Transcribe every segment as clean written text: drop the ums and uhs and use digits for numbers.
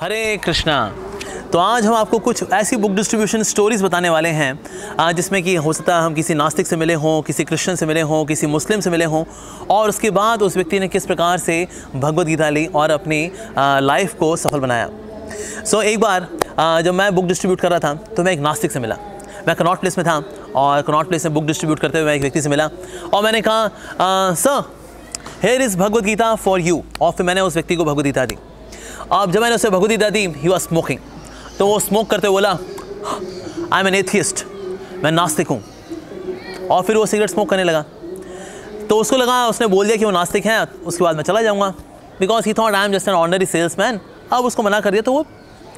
हरे कृष्णा। तो आज हम आपको कुछ ऐसी बुक डिस्ट्रीब्यूशन स्टोरीज़ बताने वाले हैं जिसमें कि हो सकता है हम किसी नास्तिक से मिले हों, किसी क्रिश्चियन से मिले हों, किसी मुस्लिम से मिले हों, और उसके बाद उस व्यक्ति ने किस प्रकार से भगवद गीता ली और अपनी लाइफ को सफल बनाया। एक बार जब मैं बुक डिस्ट्रीब्यूट कर रहा था तो मैं एक नास्तिक से मिला। मैं कनॉट प्लेस में था और कनॉट प्लेस में बुक डिस्ट्रीब्यूट करते हुए मैं एक व्यक्ति से मिला और मैंने कहा sir here is Bhagavad Gita for you, और फिर मैंने उस व्यक्ति को भगवद गीता दी। अब जब मैंने उसे भगवद गीता दी, ही वाज स्मोकिंग, तो वो स्मोक करते बोला आई एम एन एथियस्ट, मैं नास्तिक हूँ, और फिर वो सिगरेट स्मोक करने लगा। तो उसको लगा, उसने बोल दिया कि वो नास्तिक है, उसके बाद मैं चला जाऊँगा, because he thought I am just an ordinary salesman. अब उसको मना कर दिया तो वो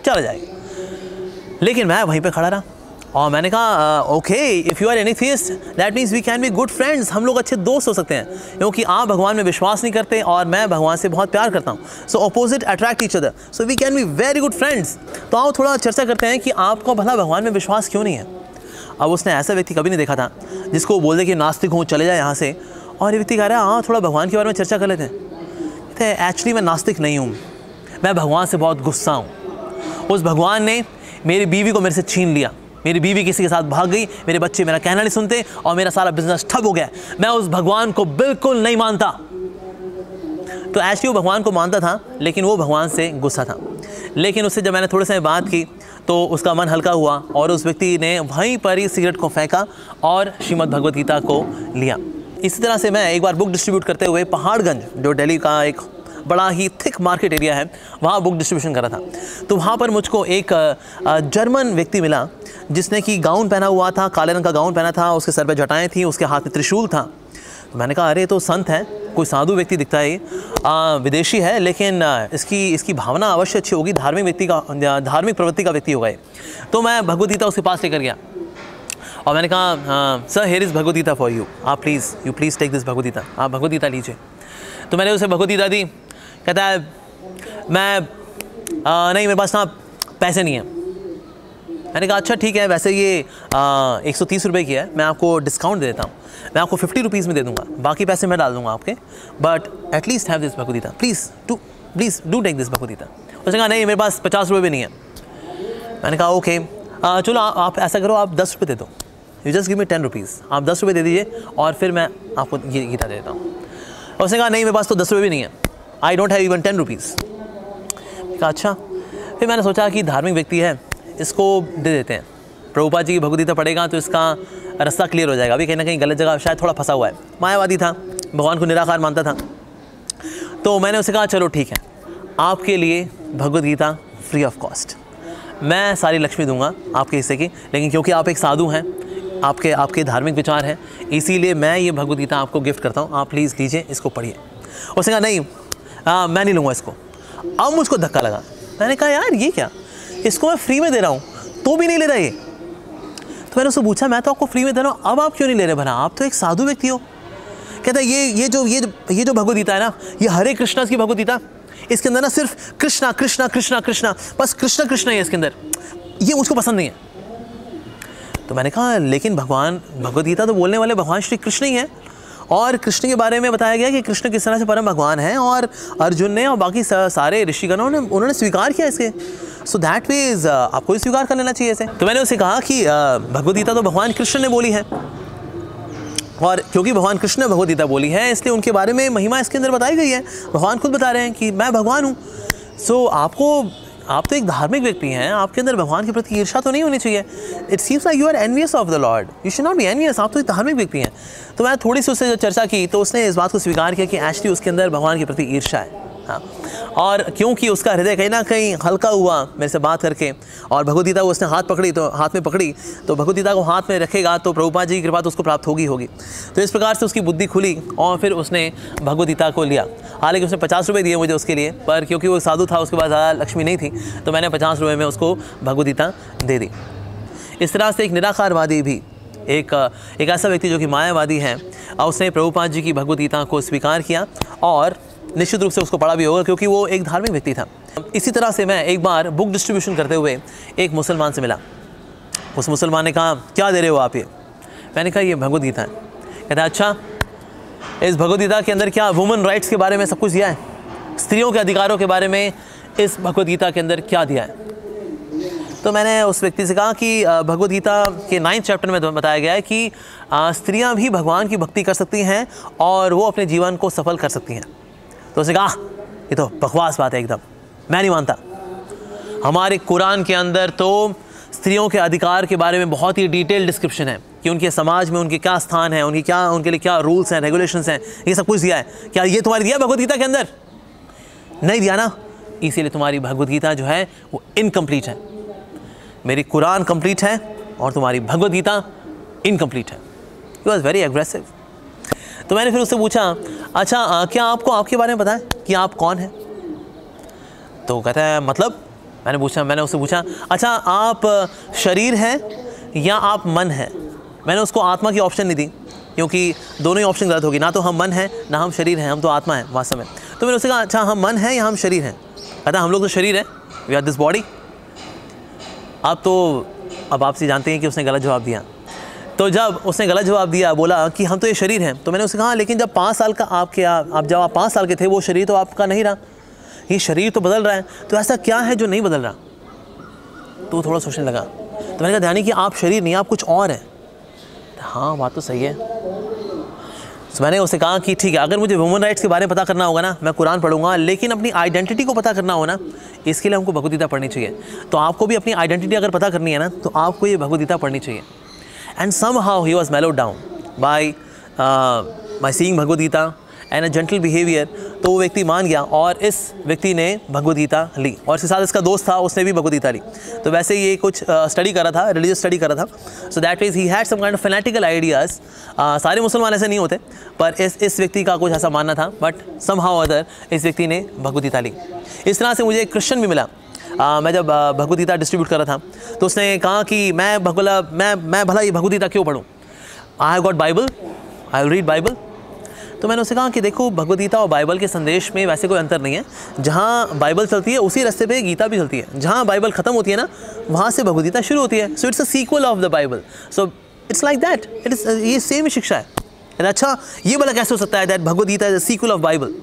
चला जाएगा, लेकिन मैं वहीं पे खड़ा रहा और मैंने कहा okay, if you are an atheist that means we can be good friends, हम लोग अच्छे दोस्त हो सकते हैं, क्योंकि आप भगवान में विश्वास नहीं करते और मैं भगवान से बहुत प्यार करता हूँ। So opposite attract each other, so we can be very good friends. तो आओ थोड़ा चर्चा करते हैं कि आपको भला भगवान में विश्वास क्यों नहीं है। अब उसने ऐसा व्यक्ति कभी नहीं देखा था जिसको बोल दे कि नास्तिक हूँ, चले जाए यहाँ से, और ये व्यक्ति कह रहा है हाँ थोड़ा भगवान के बारे में चर्चा कर लेते हैं। एक्चुअली मैं नास्तिक नहीं हूँ, मैं भगवान से बहुत गुस्सा हूँ। उस भगवान ने मेरी बीवी को मेरे से छीन लिया, मेरी बीवी किसी के साथ भाग गई, मेरे बच्चे मेरा कहना नहीं सुनते और मेरा सारा बिजनेस ठप हो गया। मैं उस भगवान को बिल्कुल नहीं मानता। तो एक्चुअली वो भगवान को मानता था, लेकिन वो भगवान से गुस्सा था। लेकिन उससे जब मैंने थोड़े समय बात की तो उसका मन हल्का हुआ और उस व्यक्ति ने वहीं पर ही सिगरेट को फेंका और श्रीमद् भगवद गीता को लिया। इसी तरह से मैं एक बार बुक डिस्ट्रीब्यूट करते हुए पहाड़गंज, जो दिल्ली का एक बड़ा ही थिक मार्केट एरिया है, वहाँ बुक डिस्ट्रीब्यूशन कर रहा था। तो वहाँ पर मुझको एक जर्मन व्यक्ति मिला जिसने कि गाउन पहना हुआ था, काले रंग का गाउन पहना था, उसके सर पे जटाएं थी, उसके हाथ में त्रिशूल था। तो मैंने कहा अरे तो संत है, कोई साधु व्यक्ति दिखता है, विदेशी है, लेकिन इसकी भावना अवश्य अच्छी होगी, धार्मिक प्रवृत्ति का व्यक्ति होगा ये। तो मैं भगवद गीता उसके पास लेकर गया और मैंने कहा sir here is Bhagavad Gita for you, आप please take this Bhagavad Gita, आप भगवद गीता लीजिए। तो मैंने उसे भगवद गीता दी। कहता है मैं नहीं, मेरे पास ना पैसे नहीं है। मैंने कहा अच्छा ठीक है, वैसे ये 130 रुपये की है, मैं आपको डिस्काउंट दे देता हूँ, मैं आपको 50 रुपीज़ में दे दूँगा, बाकी पैसे मैं डाल दूँगा आपके, but at least have this Bhagavad Gita, please do take this Bhagavad Gita. उसने कहा नहीं, मेरे पास 50 रुपये भी नहीं है। मैंने कहा ओके चलो आप ऐसा करो, आप 10 रुपये दे दो, you just give me 10 rupees, आप 10 रुपये दे दीजिए और फिर मैं आपको ये गीता दे देता हूँ। उसने कहा नहीं, मेरे पास तो 10 रुपये भी नहीं है, I don't have even 10 rupees. कहा अच्छा। फिर मैंने सोचा कि धार्मिक व्यक्ति है, इसको दे देते हैं, प्रभुपाद जी की भगवद गीता पढ़ेगा तो इसका रास्ता क्लियर हो जाएगा। अभी कहीं ना कहीं गलत जगह शायद थोड़ा फंसा हुआ है, मायावादी था, भगवान को निराकार मानता था। तो मैंने उसे कहा चलो ठीक है, आपके लिए Bhagavad Gita free of cost, मैं सारी लक्ष्मी दूंगा आपके हिस्से की, लेकिन क्योंकि आप एक साधु हैं, आपके धार्मिक विचार हैं, इसीलिए मैं ये भगवद गीता आपको गिफ्ट करता हूँ, आप प्लीज़ लीजिए, इसको पढ़िए। उसने कहा नहीं मैं नहीं लूँगा इसको। अब मुझको धक्का लगा, मैंने कहा यार ये क्या, इसको मैं फ्री में दे रहा हूँ तो भी नहीं ले रहा ये। तो मैंने उससे पूछा मैं तो आपको फ्री में दे रहा हूँ, अब आप क्यों नहीं ले रहे, भला आप तो एक साधु व्यक्ति हो। कहता है ये जो भगवद गीता है ना, ये हरे कृष्णा की भगवद गीता, इसके अंदर ना सिर्फ कृष्णा कृष्णा कृष्णा कृष्णा, बस कृष्णा कृष्णा ही है इसके अंदर, ये मुझको पसंद नहीं है। तो मैंने कहा लेकिन भगवद गीता तो बोलने वाले भगवान श्री कृष्ण ही है, और कृष्ण के बारे में बताया गया कि कृष्ण किस तरह से परम भगवान हैं, और अर्जुन ने और बाकी सारे ऋषिगणों ने उन्होंने स्वीकार किया इसके। सो दैट मीन्स आपको भी स्वीकार कर लेना चाहिए इसे। तो मैंने उसे कहा कि भगवद गीता तो भगवान कृष्ण ने बोली है, और क्योंकि भगवान कृष्ण ने भगवद गीता बोली है इसलिए उनके बारे में महिमा इसके अंदर बताई गई है। भगवान खुद बता रहे हैं कि मैं भगवान हूँ। सो आप तो एक धार्मिक व्यक्ति हैं, आपके अंदर भगवान के प्रति ईर्ष्या तो नहीं होनी चाहिए। It seems like you are envious of the lord, you should not be envious, आप तो एक धार्मिक व्यक्ति हैं। तो मैं थोड़ी सी उससे चर्चा की तो उसने इस बात को स्वीकार किया कि एक्चुअली उसके अंदर भगवान के प्रति ईर्ष्या है। हाँ, और क्योंकि उसका हृदय कहीं ना कहीं हल्का हुआ मेरे से बात करके, और भगवद गीता को उसने हाथ में पकड़ी तो भगवद गीता को हाथ में रखेगा तो प्रभुपाद जी की कृपा तो उसको प्राप्त होगी। तो इस प्रकार से उसकी बुद्धि खुली और फिर उसने भगवद गीता को लिया। हालांकि उसने 50 रुपये दिए मुझे उसके लिए, पर क्योंकि वो साधु था उसके पास ज़्यादा लक्ष्मी नहीं थी, तो मैंने 50 रुपये में उसको भगवद गीता दे दी। इस तरह से एक निराकारवादी भी, एक ऐसा व्यक्ति जो कि मायावादी है, उसने प्रभुपाद जी की भगवद गीता को स्वीकार किया और निश्चित रूप से उसको पढ़ा भी होगा क्योंकि वो एक धार्मिक व्यक्ति था। इसी तरह से मैं एक बार बुक डिस्ट्रीब्यूशन करते हुए एक मुसलमान से मिला। उस मुसलमान ने कहा क्या दे रहे हो आप ये? मैंने कहा ये भगवद गीता है। कहता है अच्छा, इस भगवद गीता के अंदर क्या वुमेन राइट्स के बारे में सब कुछ दिया है, स्त्रियों के अधिकारों के बारे में इस भगवद गीता के अंदर क्या दिया है। तो मैंने उस व्यक्ति से कहा कि भगवद गीता के 9th चैप्टर में बताया गया है कि स्त्रियां भी भगवान की भक्ति कर सकती हैं और वो अपने जीवन को सफल कर सकती हैं। तो उसने कहा ये तो बकवास बात है एकदम, मैं नहीं मानता। हमारे कुरान के अंदर तो स्त्रियों के अधिकार के बारे में बहुत ही डिटेल डिस्क्रिप्शन है कि उनके समाज में उनके क्या स्थान है, उनके लिए क्या रूल्स हैं, रेगुलेशंस हैं, ये सब कुछ दिया है। क्या ये तुम्हारी दिया भगवद गीता के अंदर? नहीं दिया ना, इसीलिए तुम्हारी भगवद गीता जो है वो इनकम्प्लीट है। मेरी कुरान कंप्लीट है और तुम्हारी भगवद गीता इनकम्प्लीट है। He was very aggressive. तो मैंने फिर उससे पूछा, अच्छा क्या आपको आपके बारे में पता है कि आप कौन हैं? तो कहता है मतलब? मैंने उससे पूछा, अच्छा आप शरीर हैं या आप मन हैं? मैंने उसको आत्मा की ऑप्शन नहीं दी क्योंकि दोनों ही ऑप्शन गलत होगी, ना तो हम मन हैं ना हम शरीर हैं, हम तो आत्मा हैं वास्तव में। तो मैंने उससे कहा, अच्छा हम मन हैं या हम शरीर हैं? कहता हम लोग तो शरीर हैं, वी आर दिस बॉडी। अब आपसे जानते हैं कि उसने गलत जवाब दिया। तो जब उसने गलत जवाब दिया, बोला कि हम तो ये शरीर हैं, तो मैंने उससे कहा लेकिन जब 5 साल का जब आप 5 साल के थे वो शरीर तो आपका नहीं रहा, ये शरीर तो बदल रहा है, तो ऐसा क्या है जो नहीं बदल रहा? तो थोड़ा सोचने लगा। तो मैंने कहा यानी कि आप शरीर नहीं, आप कुछ और हैं। हाँ बात तो सही है। तो मैंने उससे कहा कि ठीक है, अगर मुझे वुमेन राइट्स के बारे में पता करना होगा ना, मैं कुरान पढ़ूंगा, लेकिन अपनी आइडेंटिटी को पता करना हो ना, इसके लिए हमको भगवद गीता पढ़नी चाहिए। तो आपको भी अपनी आइडेंटिटी अगर पता करनी है ना, तो आपको ये भगवद गीता पढ़नी चाहिए। And somehow he was mellowed down by seeing Bhagavad Gita and a gentle behaviour. तो वो व्यक्ति मान गया और इस व्यक्ति ने भगवद गीता ली और इसके साथ इसका दोस्त था, उसने भी भगवद गीता ली। तो वैसे ये कुछ स्टडी कर रहा था, रिलीजियस स्टडी कर रहा था। So that means he had some kind of fanatical ideas. सारे मुसलमान ऐसे नहीं होते, पर इस व्यक्ति का कुछ ऐसा मानना था, बट समहाउ अदर इस व्यक्ति ने भगवद गीता ली। इस तरह से मुझे एक क्रिश्चियन भी मिला। मैं जब भगवद गीता डिस्ट्रीब्यूट कर रहा था तो उसने कहा कि मैं भला ये भगवद गीता क्यों पढूं? I have got Bible, I will read Bible. तो मैंने उससे कहा कि देखो भगवद गीता और बाइबल के संदेश में वैसे कोई अंतर नहीं है। जहाँ बाइबल चलती है उसी रास्ते पे गीता भी चलती है। जहाँ बाइबल ख़त्म होती है ना, वहाँ से भगवद गीता शुरू होती है। So it's a sequel of the Bible. So it's like that, it is ये सेम ही शिक्षा है। अच्छा ये भला कैसे हो सकता है that Bhagavad Gita is a sequel of Bible?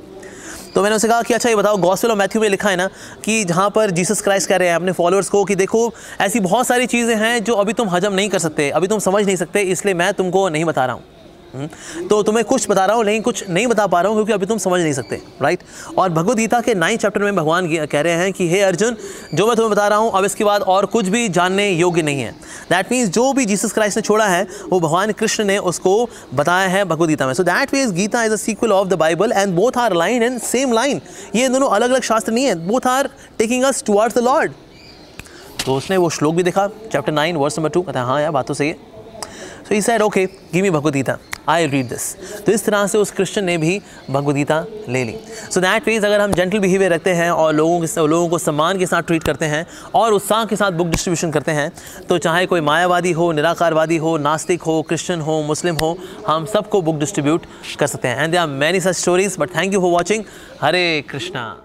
तो मैंने उसे कहा कि अच्छा ये बताओ, गॉस्पेल ऑफ मैथ्यू में लिखा है ना कि जहाँ पर जीसस क्राइस्ट कह रहे हैं अपने फॉलोअर्स को कि देखो ऐसी बहुत सारी चीज़ें हैं जो अभी तुम हजम नहीं कर सकते, अभी तुम समझ नहीं सकते, इसलिए मैं तुमको नहीं बता रहा हूँ। तो तुम्हें कुछ बता रहा हूँ लेकिन कुछ नहीं बता पा रहा हूँ क्योंकि अभी तुम समझ नहीं सकते, राइट। और भगवद गीता के 9th चैप्टर में भगवान कह रहे हैं कि हे अर्जुन, जो मैं तुम्हें बता रहा हूँ अब इसके बाद और कुछ भी जानने योग्य नहीं है। दैट मीन्स जो भी जीसस क्राइस्ट ने छोड़ा है वो भगवान कृष्ण ने उसको बताया है भगवद गीता में। So that means Gita is a sequel of the Bible and both are line in same line. ये दोनों अलग अलग शास्त्र नहीं है, both are taking us towards the lord. तो उसने वो श्लोक भी देखा, चैप्टर 9 वर्स नंबर 2। कहता है हाँ यार बात तो सही है। So he said okay give me Bhagavad Gita, I read this. तो इस तरह से उस क्रिश्चियन ने भी भगवद गीता ले ली। सो दैट मीन्स अगर हम जेंटल बिहेवियर रखते हैं और लोगों को सम्मान के साथ ट्रीट करते हैं और उत्साह के साथ बुक डिस्ट्रीब्यूशन करते हैं, तो चाहे कोई मायावादी हो, निराकारवादी हो, नास्तिक हो, क्रिश्चियन हो, मुस्लिम हो, हम सबको बुक डिस्ट्रीब्यूट कर सकते हैं। And there are many such stories. But thank you for watching. Hare Krishna.